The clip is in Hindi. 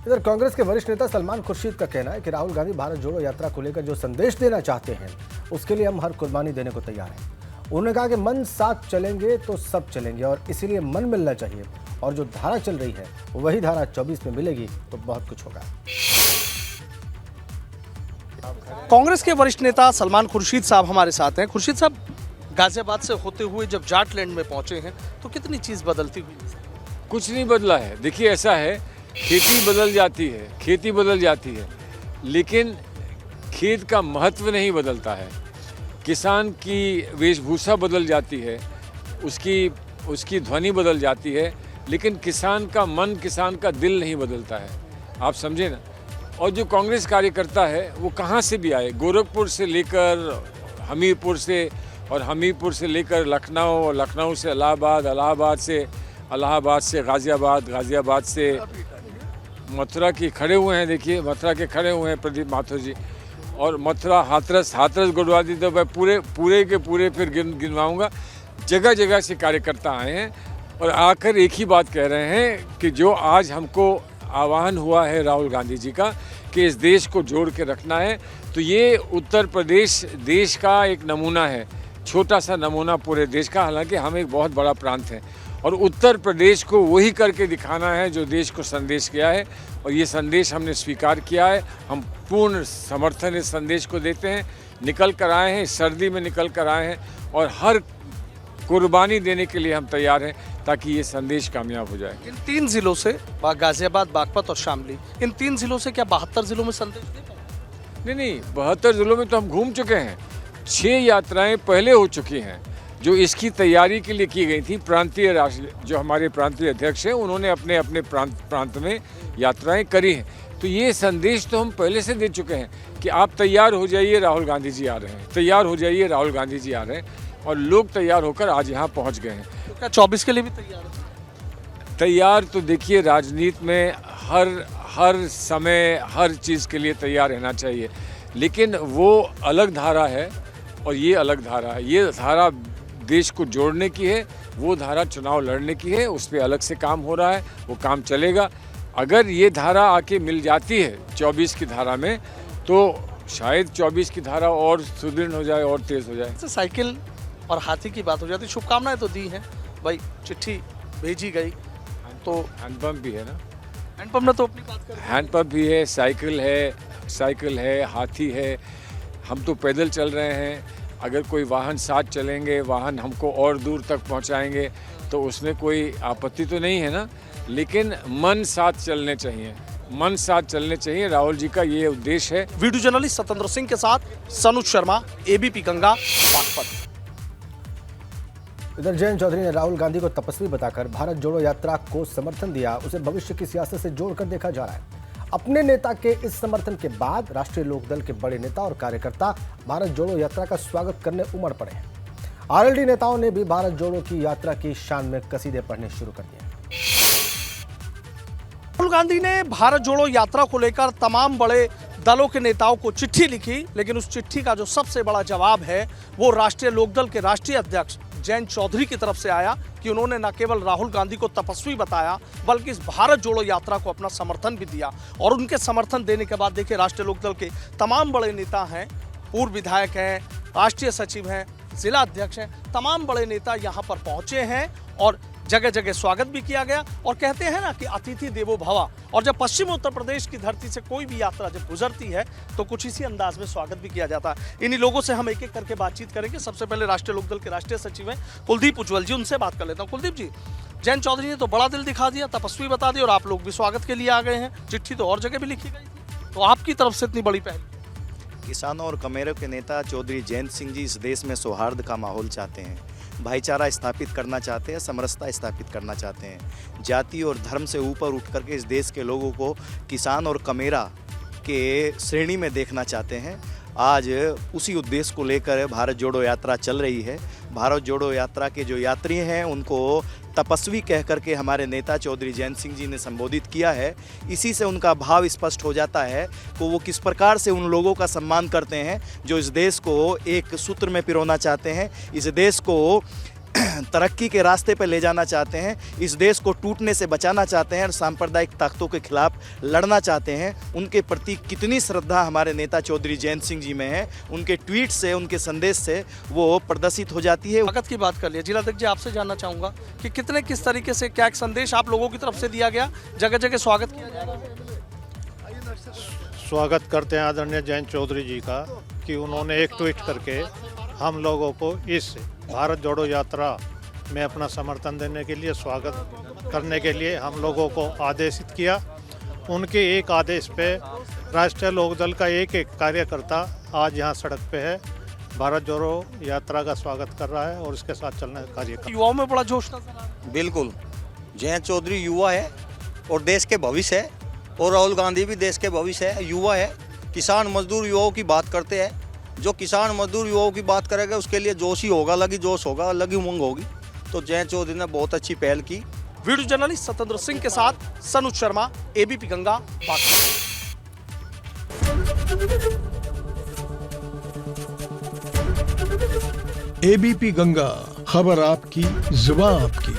इधर कांग्रेस के वरिष्ठ नेता सलमान खुर्शीद का कहना है कि राहुल गांधी भारत जोड़ो यात्रा को लेकर जो संदेश देना चाहते हैं उसके लिए हम हर कुर्बानी देने को तैयार हैं। उन्होंने कहा कि मन साथ चलेंगे तो सब चलेंगे और इसीलिए मन मिलना चाहिए और जो धारा चल रही है वही धारा 24 में मिलेगी तो बहुत कुछ होगा। कांग्रेस के वरिष्ठ नेता सलमान खुर्शीद साहब हमारे साथ हैं। खुर्शीद साहब, गाजियाबाद से होते हुए जब जाटलैंड में पहुंचे हैं तो कितनी चीज़ बदलती हुई? कुछ नहीं बदला है। देखिए, ऐसा है, खेती बदल जाती है, लेकिन खेत का महत्व नहीं बदलता है। किसान की वेशभूषा बदल जाती है, उसकी ध्वनि बदल जाती है, लेकिन किसान का मन, किसान का दिल नहीं बदलता है। आप समझे ना। और जो कांग्रेस कार्यकर्ता है वो कहाँ से भी आए, गोरखपुर से लेकर हमीरपुर से, और हमीरपुर से लेकर लखनऊ, लखनऊ से इलाहाबाद, इलाहाबाद से गाज़ियाबाद से मथुरा के खड़े हुए हैं। देखिए, मथुरा के खड़े हुए हैं प्रदीप माथुर जी, और मथुरा, हाथरस गुरुद्वारा दी तो मैं पूरे के पूरे फिर गिनवाऊंगा। जगह जगह से कार्यकर्ता आए हैं और आकर एक ही बात कह रहे हैं कि जो आज हमको आह्वान हुआ है राहुल गांधी जी का कि इस देश को जोड़ के रखना है, तो ये उत्तर प्रदेश देश का एक नमूना है, छोटा सा नमूना पूरे देश का। हालांकि हम एक बहुत बड़ा प्रांत हैं और उत्तर प्रदेश को वही करके दिखाना है जो देश को संदेश किया है, और ये संदेश हमने स्वीकार किया है। हम पूर्ण समर्थन इस संदेश को देते हैं। निकल कर आए हैं, सर्दी में निकल कर आए हैं, और हर कुर्बानी देने के लिए हम तैयार हैं ताकि ये संदेश कामयाब हो जाए। इन 3 जिलों से, गाजियाबाद, बागपत और शामली, इन 3 जिलों से क्या 72 जिलों में संदेश दे पाए? नहीं, 72 जिलों में तो हम घूम चुके हैं। 6 यात्राएं पहले हो चुकी हैं जो इसकी तैयारी के लिए की गई थी। जो हमारे प्रांतीय अध्यक्ष हैं उन्होंने अपने अपने प्रांत में यात्राएं करी हैं। तो ये संदेश तो हम पहले से दे चुके हैं कि आप तैयार हो जाइए, राहुल गांधी जी आ रहे हैं, तैयार हो जाइए, राहुल गांधी जी आ रहे हैं, और लोग तैयार होकर आज यहाँ पहुँच गए हैं। तो क्या 24 के लिए भी तैयार है? तैयार तो देखिए, राजनीति में हर समय हर चीज़ के लिए तैयार रहना चाहिए, लेकिन वो अलग धारा है और ये अलग धारा है। ये धारा देश को जोड़ने की है, वो धारा चुनाव लड़ने की है, उस पर अलग से काम हो रहा है, वो काम चलेगा। अगर ये धारा आके मिल जाती है 24 की धारा में, तो शायद 24 की धारा और सुदृढ़ हो जाए और तेज़ हो जाए। साइकिल और हाथी की बात हो जाती है, शुभकामनाएं तो दी हैं भाई, चिट्ठी भेजी गई, तो हैंडपम्प भी है ना, हैंडपम्प ने तो अपनी बात कर, हैंडपम्प भी है, साइकिल है, हाथी है। हम तो पैदल चल रहे हैं। अगर कोई वाहन साथ चलेंगे, वाहन हमको और दूर तक पहुंचाएंगे, तो उसमें कोई आपत्ति तो नहीं है ना, लेकिन मन साथ चलने चाहिए। राहुल जी का ये उद्देश्य है। वीडियो जर्नलिस्ट सत्येंद्र सिंह के साथ सनुज शर्मा, एबीपी गंगा, बागपत। इधर जयंत चौधरी ने राहुल गांधी को तपस्वी बताकर भारत जोड़ो यात्रा को समर्थन दिया। उसे भविष्य की सियासत से जोड़कर देखा जा रहा है। अपने नेता के इस समर्थन के बाद राष्ट्रीय लोकदल के बड़े नेता और कार्यकर्ता भारत जोड़ो यात्रा का स्वागत करने उमड़ पड़े हैं। आरएलडी नेताओं ने भी भारत जोड़ो की यात्रा की शान में कसीदे पढ़ने शुरू कर दिए। राहुल गांधी ने भारत जोड़ो यात्रा को लेकर तमाम बड़े दलों के नेताओं को चिट्ठी लिखी, लेकिन उस चिट्ठी का जो सबसे बड़ा जवाब है वो राष्ट्रीय लोकदल के राष्ट्रीय अध्यक्ष जयंत चौधरी की तरफ से आया कि उन्होंने न केवल राहुल गांधी को तपस्वी बताया, बल्कि इस भारत जोड़ो यात्रा को अपना समर्थन भी दिया। और उनके समर्थन देने के बाद देखिए, राष्ट्रीय लोकदल के तमाम बड़े नेता हैं, पूर्व विधायक हैं, राष्ट्रीय सचिव हैं, जिला अध्यक्ष हैं, तमाम बड़े नेता यहाँ पर पहुंचे हैं और जगह जगह स्वागत भी किया गया। और कहते हैं ना कि अतिथि देवो भव, और जब पश्चिम उत्तर प्रदेश की धरती से कोई भी यात्रा जब गुजरती है तो कुछ इसी अंदाज में स्वागत भी किया जाता है। इन्हीं लोगों से हम एक एक करके बातचीत करेंगे। सबसे पहले राष्ट्रीय लोकदल के राष्ट्रीय सचिव हैं कुलदीप उज्ज्वल जी, उनसे बात कर लेता हूँ। कुलदीप जी, जयंत चौधरी ने तो बड़ा दिल दिखा दिया, तपस्वी बता दिया, और आप लोग भी स्वागत के लिए आ गए हैं। चिट्ठी तो और जगह भी लिखी गई थी, तो आपकी तरफ से इतनी बड़ी पहल। किसानों और कमेरों के नेता चौधरी जयंत सिंह जी इस देश में सौहार्द का माहौल चाहते हैं, भाईचारा स्थापित करना चाहते हैं, समरसता स्थापित करना चाहते हैं। जाति और धर्म से ऊपर उठ करके इस देश के लोगों को किसान और कमेरा के श्रेणी में देखना चाहते हैं। आज उसी उद्देश्य को लेकर भारत जोड़ो यात्रा चल रही है। भारत जोड़ो यात्रा के जो यात्री हैं उनको तपस्वी कह करके हमारे नेता चौधरी जयंत सिंह जी ने संबोधित किया है। इसी से उनका भाव स्पष्ट हो जाता है कि वो किस प्रकार से उन लोगों का सम्मान करते हैं जो इस देश को एक सूत्र में पिरोना चाहते हैं, इस देश को तरक्की के रास्ते पर ले जाना चाहते हैं, इस देश को टूटने से बचाना चाहते हैं और सांप्रदायिक ताकतों के खिलाफ लड़ना चाहते हैं, उनके प्रति कितनी श्रद्धा हमारे नेता चौधरी जयंत सिंह जी में है, उनके ट्वीट से, उनके संदेश से वो प्रदर्शित हो जाती है। स्वागत की बात कर लिया, जिलाध्यक्ष जी आपसे जानना चाहूंगा कि कितने किस तरीके से क्या एक संदेश आप लोगों की तरफ से दिया गया, जगह जगह स्वागत किया जा रहा है। स्वागत करते हैं आदरणीय जयंत चौधरी जी का कि उन्होंने एक ट्वीट करके हम लोगों को इस भारत जोड़ो यात्रा में अपना समर्थन देने के लिए, स्वागत करने के लिए हम लोगों को आदेशित किया। उनके एक आदेश पे राष्ट्रीय लोकदल का एक एक कार्यकर्ता आज यहाँ सड़क पे है, भारत जोड़ो यात्रा का स्वागत कर रहा है और इसके साथ चलने का कार्य कर। युवाओं में बड़ा जोश नजर आ रहा है। बिल्कुल, जयंत चौधरी युवा है और देश के भविष्य है, और राहुल गांधी भी देश के भविष्य है, युवा है। किसान मजदूर युवाओं की बात करते हैं, जो किसान मजदूर युवाओं की बात करेगा उसके लिए जोश ही होगा, अलग ही जोश होगा, अलग ही उमंग होगी। तो जयंत चौधरी ने बहुत अच्छी पहल की। वीडियो जर्नलिस्ट सत्येंद्र सिंह के साथ सनुज शर्मा, एबीपी गंगा, पाकिस्तान। एबीपी गंगा, खबर आपकी, जुबान आपकी।